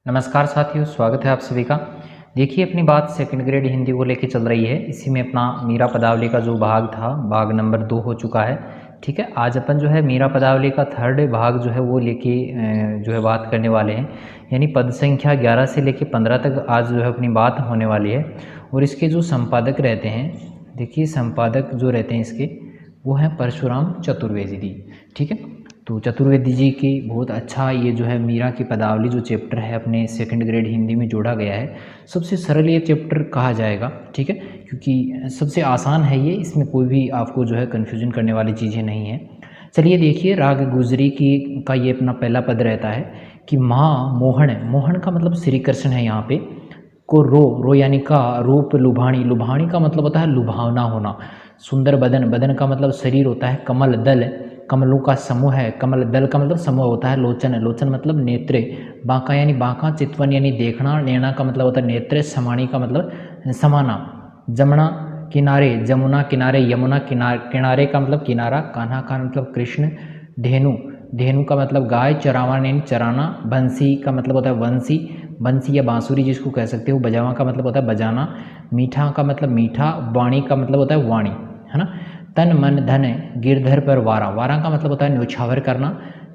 नमस्कार साथियों, स्वागत है आप सभी का। देखिए, अपनी बात सेकंड ग्रेड हिंदी को लेके चल रही है। इसी में अपना मीरा पदावली का जो भाग था, भाग नंबर 2 हो चुका है। ठीक है, आज अपन जो है मीरा पदावली का थर्ड भाग जो है वो लेके जो है बात करने वाले हैं। यानी पद संख्या 11 से लेके 15 तक आज जो है अपनी बात होने वाली है। और इसके जो संपादक रहते हैं, देखिए संपादक जो रहते हैं इसके, वो हैं परशुराम चतुर्वेदी। ठीक है, तो चतुर्वेदी जी की बहुत अच्छा ये जो है मीरा की पदावली जो चैप्टर है अपने सेकंड ग्रेड हिंदी में जोड़ा गया है। सबसे सरल ये चैप्टर कहा जाएगा। ठीक है, क्योंकि सबसे आसान है ये, इसमें कोई भी आपको जो है कन्फ्यूजन करने वाली चीज़ें नहीं है। चलिए देखिए, राग गुजरी की का ये अपना पहला पद रहता है कि माँ मोहन। मोहन का मतलब श्री कृष्ण है यहाँ पे। को रो यानी का रूप लुभाणी। लुभाणी का मतलब होता है लुभावना होना। सुंदर बदन। बदन का मतलब शरीर होता है। कमल दल, कमलों का समूह है। कमल दल का मतलब समूह होता है। लोचन, लोचन मतलब नेत्र। बांका यानी बांका। चितवन यानी देखना। नैना का मतलब होता है नेत्र। समाणी का मतलब समाना। जमुना किनारे, जमुना किनारे। यमुना किनारे का मतलब किनारा। कान्हा का मतलब कृष्ण। धेनु, धेनु का मतलब गाय। चरावन यानी चराना। बंसी का मतलब होता है वंशी। बंसी या बांसुरी जिसको कह सकते हो। बजावा का मतलब होता है बजाना। मीठा का मतलब मीठा। वाणी का मतलब होता है वाणी, है ना। तन मन धन गिरधर पर वारा। वारा का मतलब होता है न्योछावर करना।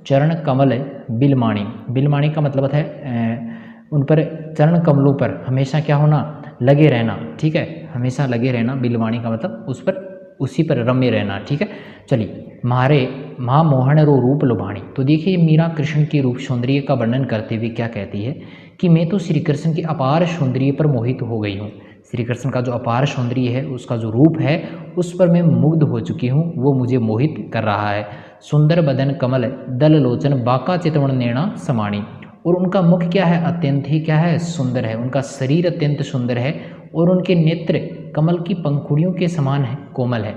चरण कमल बिलमाणी। बिलमाणी का मतलब होता है उन पर, चरण कमलों पर हमेशा क्या होना, लगे रहना। ठीक है, हमेशा लगे रहना। बिलवाणी का मतलब उस पर, उसी पर रमे रहना। ठीक है, चलिए। मारे माँ मोहन रो रूप लुभाणी। तो देखिए मीरा कृष्ण की रूप सौंदर्य का वर्णन करते हुए क्या कहती है कि मैं तो श्री कृष्ण की अपार सौंदर्य पर मोहित हो गई हूँ। श्री कृष्ण का जो अपार सौंदर्य है, उसका जो रूप है, उस पर मैं मुग्ध हो चुकी हूँ। वो मुझे मोहित कर रहा है। सुंदर बदन कमल दल लोचन बाका चितवन नैना समाणी। और उनका मुख क्या है, अत्यंत ही क्या है, सुंदर है। उनका शरीर अत्यंत सुंदर है और उनके नेत्र कमल की पंखुड़ियों के समान है, कोमल है।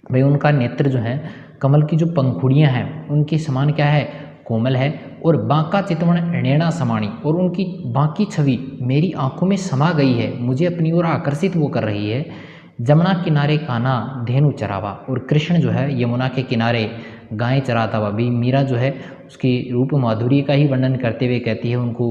भाई उनका नेत्र जो है, कमल की जो पंखुड़ियाँ हैं उनके समान क्या है, कोमल है। और बांका चितवन नैना समाणी, और उनकी बाकी छवि मेरी आंखों में समा गई है, मुझे अपनी ओर आकर्षित वो कर रही है। जमुना किनारे कान्हा धेनु चरावा। और कृष्ण जो है यमुना के किनारे गायें चराता हुआ। भी मीरा जो है उसकी रूप माधुरी का ही वर्णन करते हुए कहती है उनको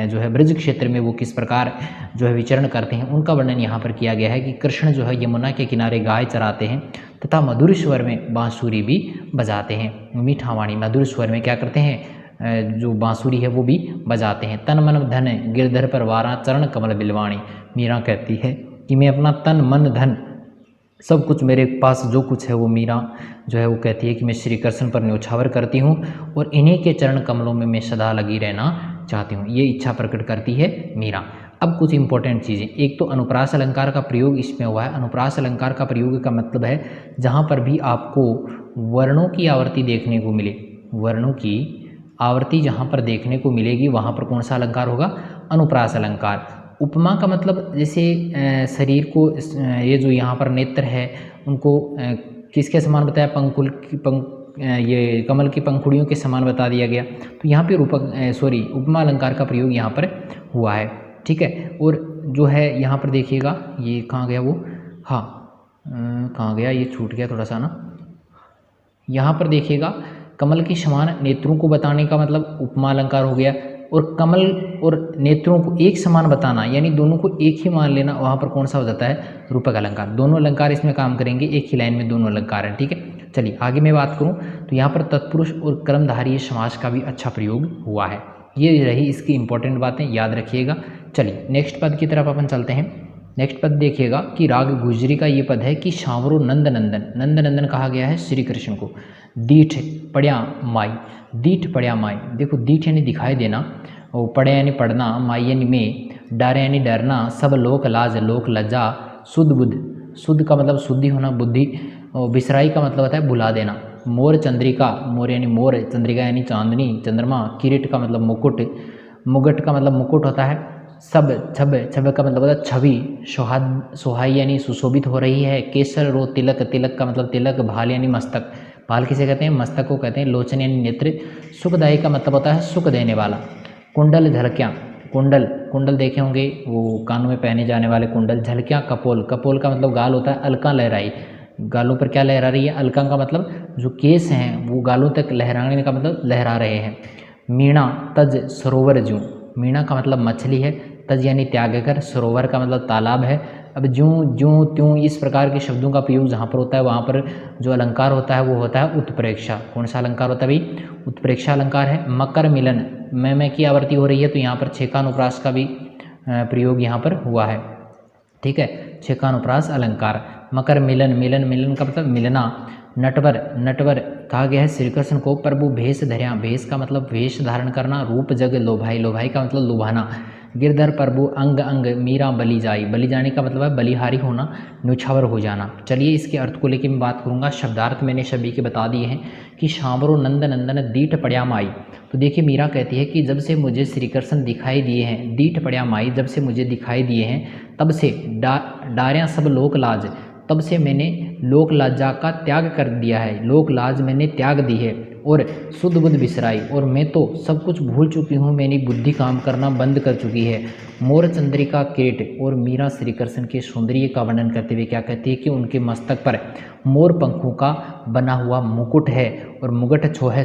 जो है ब्रज क्षेत्र में वो किस प्रकार जो है विचरण करते हैं, उनका वर्णन यहाँ पर किया गया है कि कृष्ण जो है यमुना के किनारे गाय चराते हैं तथा मधुर स्वर में बांसुरी भी बजाते हैं। मीठा वाणी, मधुर स्वर में क्या करते हैं, जो बांसुरी है वो भी बजाते हैं। तन मन धन गिरधर पर वारा चरण कमल बिलवाणी। मीरा कहती है कि मैं अपना तन मन धन सब कुछ, मेरे पास जो कुछ है वो मीरा जो है वो कहती है कि मैं श्री कृष्ण पर न्योछावर करती हूँ और इन्हीं के चरण कमलों में मैं सदा लगी रहना चाहती हूँ। ये इच्छा प्रकट करती है मीरा। अब कुछ इंपॉर्टेंट चीज़ें, एक तो अनुप्रास अलंकार का प्रयोग इसमें हुआ है। अनुप्रास अलंकार का प्रयोग का मतलब है जहाँ पर भी आपको वर्णों की आवर्ती देखने को मिले, वर्णों की आवर्ती जहाँ पर देखने को मिलेगी वहाँ पर कौन सा अलंकार होगा, अनुप्रास अलंकार। उपमा का मतलब जैसे शरीर को ये जो यहाँ पर नेत्र है उनको किसके समान बताया, पंकुल की ये कमल की पंखुड़ियों के समान बता दिया गया। तो यहाँ पे रूपक उपमा अलंकार का प्रयोग यहाँ पर हुआ है। ठीक है, और जो है यहाँ पर देखिएगा, ये कहाँ गया वो, हाँ कहाँ गया, ये छूट गया थोड़ा सा ना। यहाँ पर देखिएगा, कमल के समान नेत्रों को बताने का मतलब उपमा अलंकार हो गया। और कमल और नेत्रों को एक समान बताना यानी दोनों को एक ही मान लेना, वहाँ पर कौन सा हो जाता है, रूपक अलंकार। दोनों अलंकार इसमें काम करेंगे, एक ही लाइन में दोनों अलंकार हैं। ठीक है, चलिए आगे मैं बात करूँ तो यहाँ पर तत्पुरुष और कर्मधारय समास का भी अच्छा प्रयोग हुआ है। ये रही इसकी इंपॉर्टेंट बातें, याद रखिएगा। चलिए नेक्स्ट पद की तरफ अपन चलते हैं। नेक्स्ट पद देखिएगा कि राग गुजरी का ये पद है कि शावरो नंद नंदन। नंद नंदन कहा गया है श्री कृष्ण को। दीठ पढ़िया माई, दीठ पढ़िया माई। देखो दीठ यानी दिखाई देना, और पढ़े यानी पढ़ना, माई यानी में, डर यानी डरना, सब लोक लाज लोक लज्जा, शुद्ध बुद्ध, शुद्ध का मतलब शुद्धि होना, बुद्धि, और बिसराई का मतलब होता है भुला देना। मोर चंद्रिका, मोर यानी मोर, चंद्रिका यानी चांदनी चंद्रमा, किरीट का मतलब मुकुट, मुगट का मतलब मुकुट होता है। सब छब, छब का मतलब होता है छवि, सुहाई यानी सुशोभित हो रही है। केसर रो तिलक, तिलक का मतलब तिलक, भाल यानी मस्तक, भाल किसे कहते हैं, मस्तक को कहते हैं। लोचन यानी नेत्र, सुखदायी का मतलब होता है सुख देने वाला। कुंडल झलकियाँ, कुंडल, कुंडल देखे होंगे वो कानों में पहने जाने वाले कुंडल। झलकियाँ कपोल, कपोल का मतलब गाल होता है। अलका लहराई, गालों पर क्या लहरा रही है, अलका का मतलब जो केस हैं वो गालों तक लहराने का मतलब लहरा रहे हैं। मीणा तज सरोवर ज्यों, मीणा का मतलब मछली है, तज यानी त्याग कर, सरोवर का मतलब तालाब है। अब ज्यों ज्यों त्यों इस प्रकार के शब्दों का प्रयोग जहाँ पर होता है वहाँ पर जो अलंकार होता है वो होता है उत्प्रेक्षा। कौन सा अलंकार होता है भाई? उत्प्रेक्षा अलंकार है। मकर मिलन, मैं की आवृत्ति हो रही है तो यहाँ पर छेकानुप्रास का भी प्रयोग यहाँ पर हुआ है। ठीक है, छेकानुप्रास अलंकार। मकर मिलन, मिलन मिलन का मतलब मिलना। नटवर, नटवर कहा गया है श्री कृष्ण को प्रभु भेष धर्या, भेष का मतलब वेश धारण करना, रूप जग लोभाई, लोभाई का मतलब लुभाना। गिरधर प्रभु अंग अंग मीरा बलि जाई, बलि जाने का मतलब है बलिहारी होना, न्योछावर हो जाना। चलिए इसके अर्थ को लेकर मैं बात करूंगा। शब्दार्थ मैंने सभी के बता दिए हैं कि शांवरो नंद नंदन दीठ पड़या माई। तो देखिए मीरा कहती है कि जब से मुझे श्री कृष्ण दिखाई दिए हैं, दीठ पड़या माई, जब से मुझे दिखाई दिए हैं तब से डार्या सब लोक लाज, तब से मैंने लोक लाजा का त्याग कर दिया है, लोक लाज मैंने त्याग दी है और शुद्ध बुद्ध बिसराई, और मैं तो सब कुछ भूल चुकी हूँ, मेरी बुद्धि काम करना बंद कर चुकी है। मोर चंद्रिका किरीट, और मीरा श्री कृष्ण के सौंदर्य का वर्णन करते हुए क्या कहती है कि उनके मस्तक पर मोर पंखों का बना हुआ मुकुट है और मुगट छो है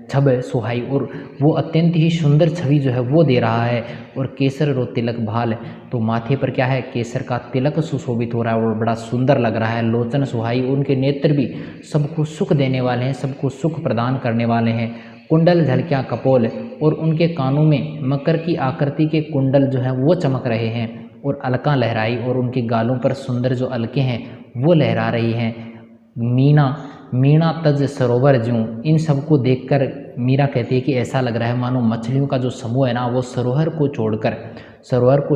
छब सुहाई, और वो अत्यंत ही सुंदर छवि जो है वो दे रहा है। और केसर रो तिलक भाल, तो माथे पर क्या है? केसर का तिलक सुशोभित हो रहा है और बड़ा सुंदर लग रहा है। लोचन सुहाई, उनके नेत्र भी सबको सुख देने वाले हैं, सबको सुख प्रदान करने वाले हैं। कुंडल झलकियाँ कपोल, और उनके कानों में मकर की आकृति के कुंडल जो है वो चमक रहे हैं। और अलका लहराई, और उनके गालों पर सुंदर जो अलके हैं वो लहरा रही हैं। मीना, मीणा तज सरोवर ज्यों, इन सबको देखकर मीरा कहती है कि ऐसा लग रहा है मानो मछलियों का जो समूह है ना वो सरोवर को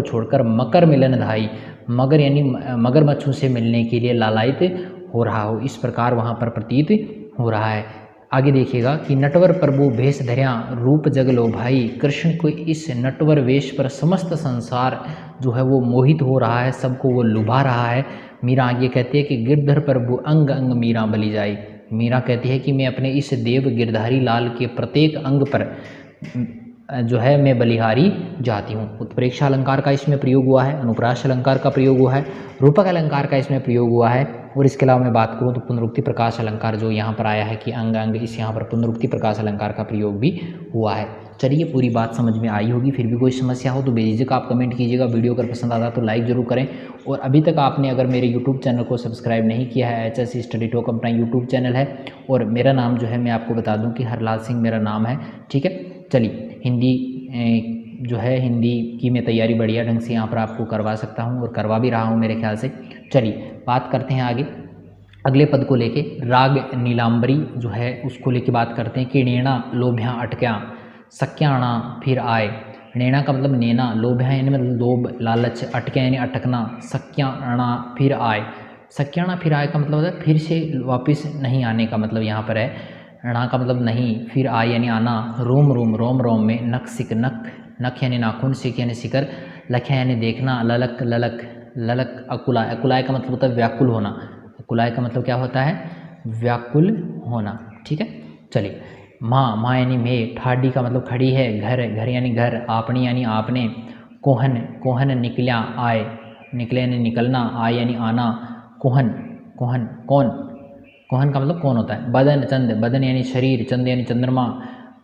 छोड़कर मकर मिलन धाई, मगर यानी मगरमच्छों से मिलने के लिए लालायित हो रहा हो, इस प्रकार वहाँ पर प्रतीत हो रहा है। आगे देखिएगा कि नटवर प्रभु भेष धर्या रूप जग लो भाई, कृष्ण को इस नटवर वेश पर समस्त संसार जो है वो मोहित हो रहा है, सबको वो लुभा रहा है। मीरा आगे कहती है कि गिरधर प्रभु अंग अंग मीरा बलि जाई, मीरा कहती है कि मैं अपने इस देव गिरधारी लाल के प्रत्येक अंग पर जो है मैं बलिहारी जाती हूँ। उत्प्रेक्षा अलंकार का इसमें प्रयोग हुआ है, अनुप्रास अलंकार का प्रयोग हुआ है, रूपक अलंकार का इसमें प्रयोग हुआ है। और इसके अलावा मैं बात करूँ तो पुनरुक्ति प्रकाश अलंकार जो यहाँ पर आया है कि अंग अंग, इस यहाँ पर पुनरुक्ति प्रकाश अलंकार का प्रयोग भी हुआ है। चलिए पूरी बात समझ में आई होगी। फिर भी कोई समस्या हो तो बेझिझक आप कमेंट कीजिएगा। वीडियो अगर पसंद आता तो लाइक जरूर करें, और अभी तक आपने अगर मेरे यूट्यूब चैनल को सब्सक्राइब नहीं किया है, HSC स्टडी टॉक अपना यूट्यूब चैनल है, और मेरा नाम जो है मैं आपको बता दूं कि हरलाल सिंह मेरा नाम है। ठीक है, चलिए हिंदी जो है हिंदी की मैं तैयारी बढ़िया ढंग से यहाँ पर आपको करवा सकता हूँ और करवा भी रहा हूँ मेरे ख्याल से। चलिए बात करते हैं आगे अगले पद को लेके। राग नीलांबरी जो है उसको लेके बात करते हैं कि नैना लोभ्या अटक्या सक्याणा फिर आए। नैना का मतलब नैना, लोभ्या यानी मतलब लोभ लालच, अटक्या यानी अटकना, सक्याणा फिर आए। सक्याणा फिर आए का मतलब होता है फिर से वापस नहीं आने का मतलब यहाँ पर है। णा का मतलब नहीं, फिर आए यानी आना। रोम रोम, रोम रोम में, नख सिक नख, नख यानी नाखून, सिक यानी सिकर, लख्या यानी देखना, ललक ललक, ललक अकुलाय, अकुलाय का मतलब होता है व्याकुल होना। अकुलाय का मतलब क्या होता है? व्याकुल होना। ठीक है, चलिए। माँ, माँ यानी में, ठाडी का मतलब खड़ी है, घर, घर यानी घर, आपनी यानी आपने, कोहन, कोहन निकल्या आए, निकले यानी निकलना, आए यानी आना, कोहन, कोहन कौन, कोहन का मतलब कौन होता है। बदन, चंद, बदन यानी शरीर, चंद यानी चंद्रमा,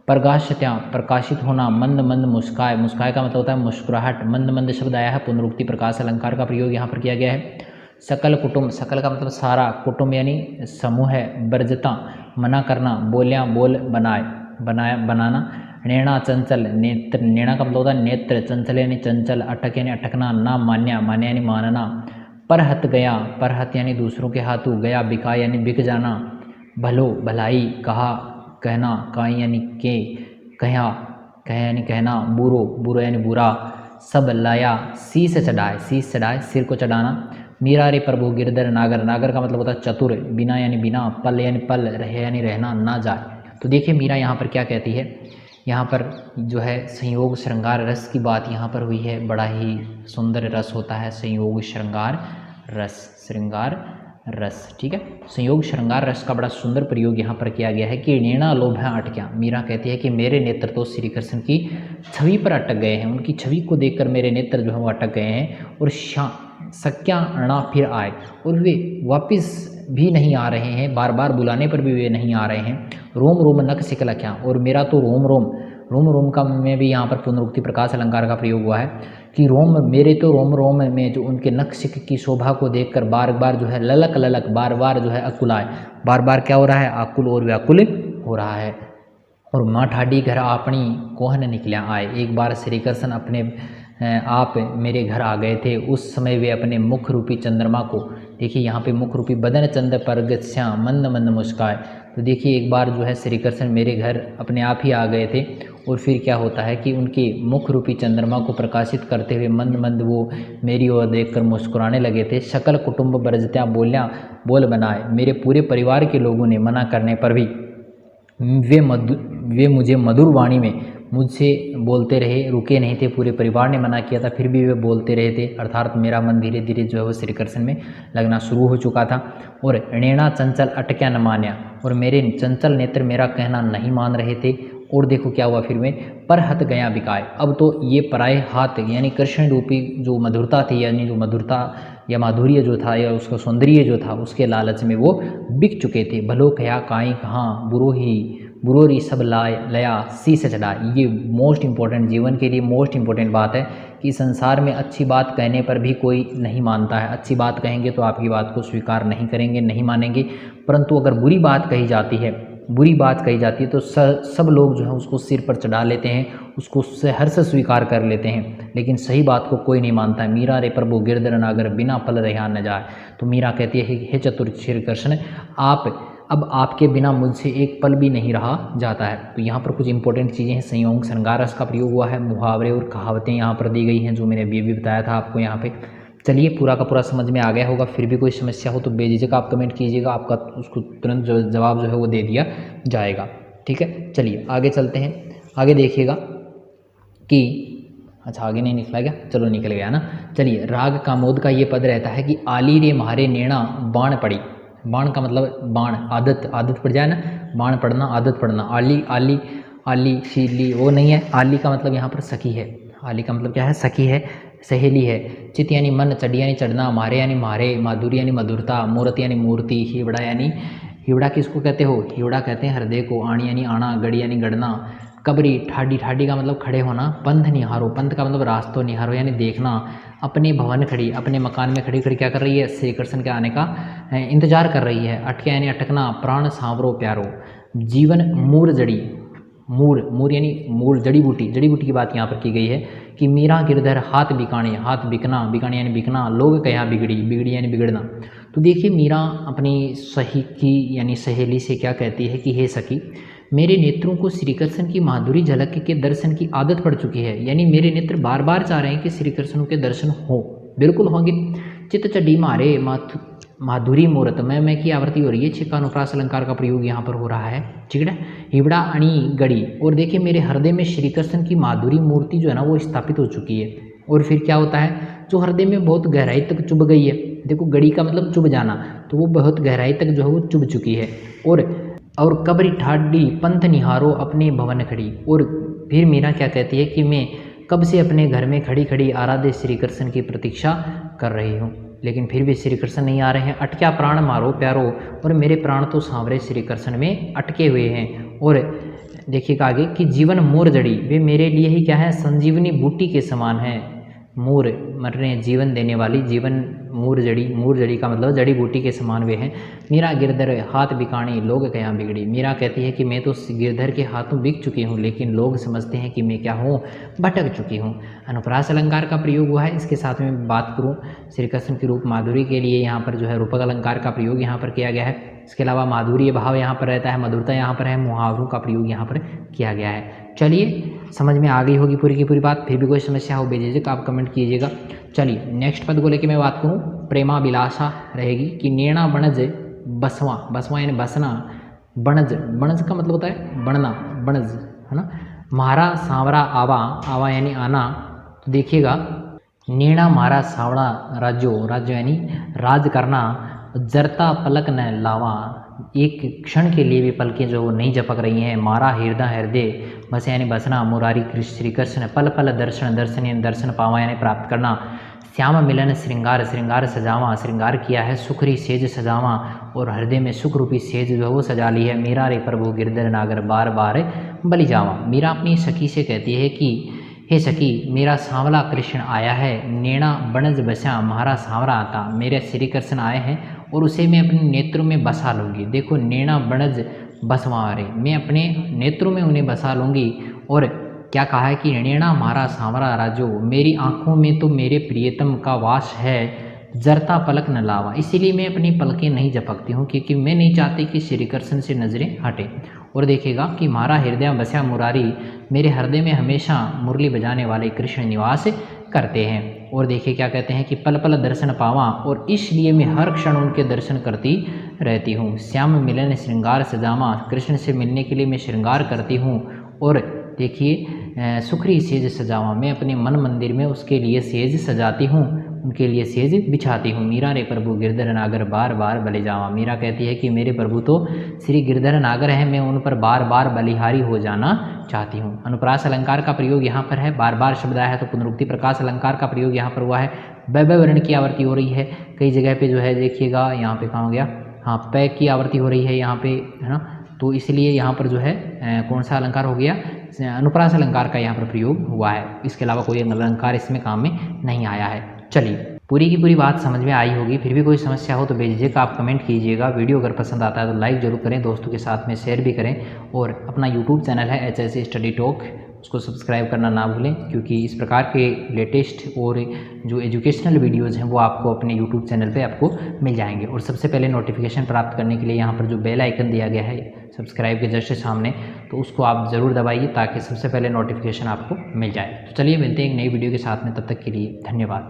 प्रकाशत्या प्रकाशित होना, मंद मंद मुस्काय, मुस्काय का मतलब होता है मुस्कुराहट। मंद मंद शब्द आया है, पुनरुक्ति प्रकाश अलंकार का प्रयोग यहाँ पर किया गया है। सकल कुटुंब, सकल का मतलब सारा, कुटुंब यानी समूह है। बर्जता मना करना, बोलियाँ बोल बनाए, बनाया बनाना। नैना चंचल, नेत्र, नैना का मतलब होता है नेत्र, चंचल यानी चंचल, अटक यानी अटकना, ना मान्या, मान्या यानी मानना। परहत गया, परहत यानी दूसरों के हाथों, गया बिका यानी बिक जाना। भलो भलाई, कहा कहना, काई यानी के, कहा कह यानी कहना, बुरो बुरो यानी बुरा। सब लाया, शीस चढ़ाए, शीस चढ़ाए सिर को चढ़ाना। मीरा रे प्रभु गिरधर नागर, नागर का मतलब होता है चतुर, बिना यानी बिना, पल यानी पल, रहे यानी रहना, ना जाए। तो देखिए मीरा यहाँ पर क्या कहती है, यहाँ पर जो है संयोग श्रृंगार रस की बात यहाँ पर हुई है। बड़ा ही सुंदर रस होता है संयोग श्रृंगार रस, श्रृंगार रस। ठीक है, संयोग श्रृंगार रस का बड़ा सुंदर प्रयोग यहाँ पर किया गया है कि नैना लोभ्या अटक्या। मीरा कहती है कि मेरे नेत्र तो श्री कृष्ण की छवि पर अटक गए हैं, उनकी छवि को देखकर मेरे नेत्र जो है वो अटक गए हैं। और सक्याणा फिर आए, और वे वापस भी नहीं आ रहे हैं, बार बार बुलाने पर भी वे नहीं आ रहे हैं। रोम रोम नख सिक लख्या, और मेरा तो रोम रोम रोम रोम का में भी यहाँ पर पुनरुक्ति प्रकाश अलंकार का प्रयोग हुआ है कि रोम मेरे तो रोम रोम में जो उनके नक्श की शोभा को देखकर बार बार जो है ललक ललक बार बार जो है अकुलाए, बार बार क्या हो रहा है, आकुल और व्याकुल हो रहा है। और माँ ठाडी घर आपनी कोहन निकल्या आए, एक बार श्री कृष्ण अपने आप मेरे घर आ गए थे। उस समय वे अपने मुख रूपी चंद्रमा को, देखिए यहाँ पे मुख रूपी बदन चंद्र परगत श्याम मंद मंद मुस्काए। तो देखिए एक बार जो है श्री कृष्ण मेरे घर अपने आप ही आ गए थे और फिर क्या होता है कि उनके मुख रूपी चंद्रमा को प्रकाशित करते हुए मंद मंद वो मेरी ओर देखकर मुस्कुराने लगे थे। सकल कुटुंब बरजत्या बोलियाँ बोल बनाए, मेरे पूरे परिवार के लोगों ने मना करने पर भी वे मुझे मधुर वाणी में मुझसे बोलते रहे, रुके नहीं थे। पूरे परिवार ने मना किया था फिर भी वे बोलते रहे थे, अर्थात मेरा मन धीरे धीरे जो है वो श्री कृष्ण में लगना शुरू हो चुका था। और नैना चंचल अटक्या न मान्या, और मेरे चंचल नेत्र मेरा कहना नहीं मान रहे थे। और देखो क्या हुआ फिर में, पर हत गया बिकाए, अब तो ये पराए हाथ यानी कृष्ण रूपी जो मधुरता थी, यानी जो मधुरता या माधुर्य जो था या उसका सौंदर्य जो था उसके लालच में वो बिक चुके थे। भलो कया काई कहाँ बुरोरी सब लया शीश चढ़ा। ये मोस्ट इम्पोर्टेंट, जीवन के लिए मोस्ट इम्पोर्टेंट बात है कि संसार में अच्छी बात कहने पर भी कोई नहीं मानता है। अच्छी बात कहेंगे तो आपकी बात को स्वीकार नहीं करेंगे, नहीं मानेंगे, परंतु अगर बुरी बात कही जाती है तो सब लोग जो है उसको सिर पर चढ़ा लेते हैं, उसको हर्ष स्वीकार कर लेते हैं, लेकिन सही बात को कोई नहीं मानता है। मीरा रे प्रभु गिरधर नागर बिना पल रहा न जाए। तो मीरा कहती है हे चतुर श्री कृष्ण, अब आपके बिना मुझसे एक पल भी नहीं रहा जाता है। तो यहाँ पर कुछ इंपॉर्टेंट चीज़ें हैं, संयोग श्रृंगार रस का प्रयोग हुआ है, मुहावरे और कहावतें यहाँ पर दी गई हैं जो मैंने अभी बताया था आपको यहाँ पे। चलिए पूरा का पूरा समझ में आ गया होगा। फिर भी कोई समस्या हो तो बेझिझक आप कमेंट कीजिएगा, आपका उसको तुरंत जवाब जो है वो दे दिया जाएगा। ठीक है, चलिए आगे चलते हैं। आगे देखिएगा कि अच्छा आगे नहीं निकला क्या, चलो निकल गया ना। चलिए राग कामोद का ये पद रहता है कि आली रे म्हारे नैना बाण पड़ी। बाण का मतलब बाण, आदत पड़ जाए ना, बाण पढ़ना, आदत पढ़ना। आली शीली वो नहीं है, आली का मतलब यहाँ पर सखी है। आली का मतलब क्या है, सखी है, सहेली है। चित यानी मन, चढ़ यानी चढ़ना, मारे यानी मारे, माधुरी यानी मधुरता, मूर्त यानी मूर्ति, हिवड़ा यानी हिवड़ा किसको कहते हो, हिवड़ा कहते हैं हृदय को। आणी यानी आना, गड़ी यानी गड़ना, कबरी ठाडी का मतलब खड़े होना, पंथ निहारो, पंथ का मतलब रास्तों निहारो यानी देखना। अपने भवन खड़ी, अपने मकान में खड़ी खड़ी क्या कर रही है, श्री कृष्ण के आने का इंतजार कर रही है। अटके यानी अटकना, प्राण सांवरो प्यारो, जीवन मूर जड़ी, मूर यानी मूल जड़ी बूटी की बात यहाँ पर की गई है कि मीरा गिरधर हाथ बिकाने, हाथ बिकना, बिकाने यानी बिकना, लोग कया बिगड़ी यानी बिगड़ना। तो देखिए मीरा अपनी सही की यानी सहेली से क्या कहती है कि हे सखी, मेरे नेत्रों को श्री कृष्ण की माधुरी झलक के दर्शन की आदत पड़ चुकी है, यानी मेरे नेत्र बार बार चाह रहे हैं कि श्री कृष्ण के दर्शन हो, बिल्कुल होंगे। चित्त चड्डी मारे माधुरी मूर्त में की आवृत्ति हो रही है, छिका अनुप्रास अलंकार का प्रयोग यहाँ पर हो रहा है। ठीक है, हिवड़ा अणी गड़ी, और देखिए मेरे हृदय में श्री कृष्ण की माधुरी मूर्ति जो है ना वो स्थापित हो चुकी है। और फिर क्या होता है, जो हृदय में बहुत गहराई तक चुभ गई है, देखो गड़ी का मतलब चुभ जाना, तो वो बहुत गहराई तक जो है वो चुभ चुकी है। और कबरी ठाडी पंथ निहारो अपने भवन खड़ी, और फिर मीरा क्या कहती है कि मैं कब से अपने घर में खड़ी खड़ी आराध्य श्री कृष्ण की प्रतीक्षा कर रही हूँ, लेकिन फिर भी श्री कृष्ण नहीं आ रहे हैं। अटक्या प्राण मारो प्यारो, और मेरे प्राण तो सांवरे श्री कृष्ण में अटके हुए हैं। और देखिएगा आगे कि जीवन मोर जड़ी, वे मेरे लिए ही क्या है, संजीवनी बूटी के समान है। मूर मर रहे हैं, जीवन देने वाली, जीवन मूर जड़ी का मतलब जड़ी बूटी के समान वे हैं। मीरा गिरधर हाथ बिकाणी, लोग कहाँ बिगड़ी। मीरा कहती है कि मैं तो गिरधर के हाथों बिक चुकी हूँ, लेकिन लोग समझते हैं कि मैं क्या हूँ, भटक चुकी हूँ। अनुप्रास अलंकार का प्रयोग हुआ है। इसके साथ में बात करूँ श्री कृष्ण की रूप माधुरी के लिए यहाँ पर जो है रूपक अलंकार का प्रयोग यहाँ पर किया गया है। इसके अलावा माधुर्य भाव यहाँ पर रहता है, मधुरता यहाँ पर है, मुहावरों का प्रयोग यहाँ पर किया गया है। चलिए समझ में आ गई होगी पूरी की पूरी बात। फिर भी कोई समस्या हो बेझिझक आप कमेंट कीजिएगा। चलिए नेक्स्ट पद को लेकर मैं बात करूँ, प्रेमा विलासा रहेगी कि नेणा बनज बसवा यानी बसना, बनज का मतलब होता है बनना, बनज है ना। मारा सांवरा आवा यानी आना। तो देखिएगा नेणा मारा सांवरा राज्यो यानी राज करना, जरता पलक न लावा, एक क्षण के लिए भी पलकें जो नहीं झपक रही हैं। मारा हृदय बस यानी बसना, मुरारी श्री कृष्ण, पल पल दर्शन यानी दर्शन पावा यानी प्राप्त करना। श्याम मिलन श्रृंगार, श्रृंगार सजावा, श्रृंगार किया है सुखरी सेज सजावा, और हृदय में सुख रूपी सेज जो है वो सजा ली है। मीरा रे प्रभु गिरधर नागर बार बार बलि जावा। मीरा अपनी सखी से कहती है कि हे सखी, मेरा सांवला कृष्ण आया है, नैना बनज बसा म्हारा सांवरा आता। मेरे श्री कृष्ण आए हैं और उसे मैं अपने नेत्रों में बसा लूँगी। देखो, नैना बनज बसवारे, मैं अपने नेत्रों में उन्हें बसा लूँगी। और क्या कहा है कि नैना म्हारा सांवरा राजो, मेरी आँखों में तो मेरे प्रियतम का वास है, जरता पलक न लावा। इसीलिए मैं अपनी पलकें नहीं झपकती हूँ, क्योंकि मैं नहीं चाहती कि श्री कृष्ण से नज़रें हटें। और देखिएगा कि म्हारा हृदय बसा मुरारी, मेरे हृदय में हमेशा मुरली बजाने वाले कृष्ण निवास करते हैं। और देखिए क्या कहते हैं कि पल पल दर्शन पावा, और इसलिए मैं हर क्षण उनके दर्शन करती रहती हूँ। श्याम मिलन श्रृंगार सजावा, कृष्ण से मिलने के लिए मैं श्रृंगार करती हूँ। और देखिए सुखरी सेज सजावा, मैं अपने मन मंदिर में उसके लिए सेज सजाती हूँ, उनके लिए सेज बिछाती हूँ। मीरा रे प्रभु गिरधर नागर बार बार बलि जावा। मीरा कहती है कि मेरे प्रभु तो श्री गिरधर नागर हैं, मैं उन पर बार बार बलिहारी हो जाना चाहती हूँ। अनुप्रास अलंकार का प्रयोग यहाँ पर है, बार बार शब्द आया है तो पुनरुक्ति प्रकाश अलंकार का प्रयोग यहाँ पर हुआ है। वैभव वर्ण की आवृत्ति हो रही है कई जगह पे जो है, देखिएगा यहाँ पे कहाँ हो गया, हाँ पै की आवृत्ति हो रही है यहाँ पे, है ना। तो इसलिए यहाँ पर जो है कौन सा अलंकार हो गया, अनुप्रास अलंकार का यहाँ पर प्रयोग हुआ है। इसके अलावा कोई अलंकार इसमें काम में नहीं आया है। चलिए, पूरी की पूरी बात समझ में आई होगी। फिर भी कोई समस्या हो तो बेझिझक आप कमेंट कीजिएगा। वीडियो अगर पसंद आता है तो लाइक जरूर करें, दोस्तों के साथ में शेयर भी करें। और अपना यूट्यूब चैनल है HSC स्टडी टॉक, उसको सब्सक्राइब करना ना भूलें, क्योंकि इस प्रकार के लेटेस्ट और जो एजुकेशनल वीडियोज़ हैं वो आपको अपने यूट्यूब चैनल पे आपको मिल जाएंगे। और सबसे पहले नोटिफिकेशन प्राप्त करने के लिए यहाँ पर जो बेल आइकन दिया गया है सब्सक्राइब के जस्ट सामने, तो उसको आप ज़रूर दबाइए ताकि सबसे पहले नोटिफिकेशन आपको मिल जाए। तो चलिए मिलते हैं एक नई वीडियो के साथ में, तब तक के लिए धन्यवाद।